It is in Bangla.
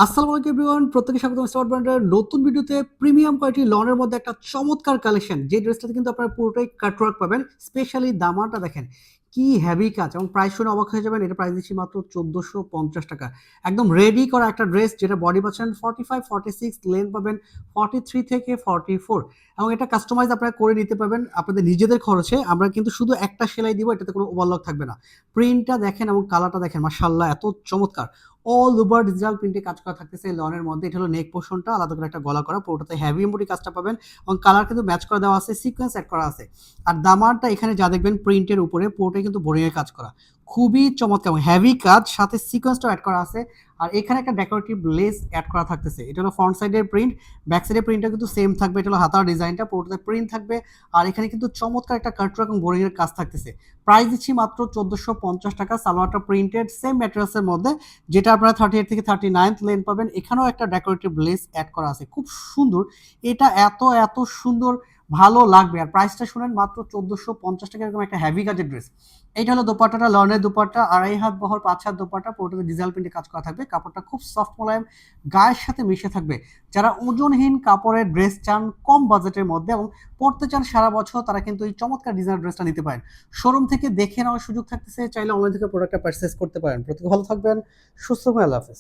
আসসালামু আলাইকুম এভরিওয়ান, প্রত্যেকে স্বাগতম স্টার ব্র্যান্ডের নতুন ভিডিওতে। প্রিমিয়াম কোয়ালিটি লনের মধ্যে একটা চমৎকার কালেকশন, যে ড্রেসটাতে কিন্তু আপনারা পুরোটাই কাটওয়ার্ক পাবেন। স্পেশালি দামাটা দেখেন কি হেভি কাজ, এবং প্রাইস শুনে অবাক হয়ে যাবেন। এটা প্রাইস দিচ্ছি মাত্র 1450 টাকা। একদম রেডি করা একটা ড্রেস, যেটা বডি পাচ্ছেন 45-46, লেন পাবেন 43 থেকে 44, এবং এটা কাস্টমাইজ আপনারা করে নিতে পারবেন আপনাদের নিজেদের খরচে। আমরা কিন্তু শুধু একটা সেলাই দিব, এটাতে কোনো ওভারলক থাকবে না। প্রিন্টটা দেখেন এবং কালারটা দেখেন, মাশাআল্লাহ এত চমৎকার। অল ওভার ডিজিটাল প্রিন্টে কাজ করা থাকতেছে লনের মধ্যে। এটা হলো নেক পোর্শনটা, আলাদা করে একটা গলা করা, পুরোটাতে হেভি এমব্রয়ডারি কাজটা পাবেন, এবং কালার কিন্তু ম্যাচ করে দেওয়া আছে, সিকোয়েন্স অ্যাড করা আছে। আর দামানটা এখানে যা দেখবেন প্রিন্টের উপরে পুরোটাই কিন্তু বোরিং এর কাজ করা, খুবই চমৎকার এবং হেভি কাজ, সাথে সিকোয়েন্সটাও অ্যাড করা আছে। আর এখানে একটা ডেকোরেটিভ লেস অ্যাড করা থাকতেছে। এটা হলো ফ্রন্ট সাইডের প্রিন্ট, ব্যাক সাইডের প্রিন্টটা কিন্তু সেম থাকবে। এটা হলো হাতার ডিজাইনটা, পুরোটাতে প্রিন্ট থাকবে। আর এখানে কিন্তু চমৎকার একটা কাটওয়ার্ক এবং বোরিং এর কাজ থাকতেছে। প্রাইস দিচ্ছি মাত্র 1450 টাকা। সালোয়ারটা প্রিন্টেড সেম ম্যাটেরিয়ালসের মধ্যে, যেটা আপনারা 38 থেকে 39 লেন পাবেন। এখানেও একটা ডেকোরেটিভ লেস অ্যাড করা আছে, খুব সুন্দর। এটা এত এত সুন্দর, ভালো লাগবে। আর প্রাইসটা শুনেন, মাত্র 1450 টাকা। এরকম একটা হেভি কাজের ড্রেস। এইটা হলো দোপাট্টাটা, লনের দোপাট্টা, 2.5 হাত বহর, 5 হাত দোপাট্টা, পুরোটাতে ডিজিটাল প্রিন্টে কাজ করা থাকবে। কাপড়টা খুব সফট মোলায়েম, গায়ের সাথে মিশে থাকবে। যারা ওজনহীন কাপড়ের ড্রেস চান কম বাজেটের মধ্যে এবং পড়তে চান সারা বছর, তারা কিন্তু এই চমৎকার ডিজাইনার ড্রেসটা নিতে পারেন। শোরুম থেকে দেখে নেওয়ার সুযোগ থাকতেছে, চাইলে অনলাইন থেকে প্রোডাক্টটা পারচেজ করতে পারেন। প্রত্যেকে ভালো থাকবেন, সুস্থ থাকবেন, আল্লাহ হাফেজ।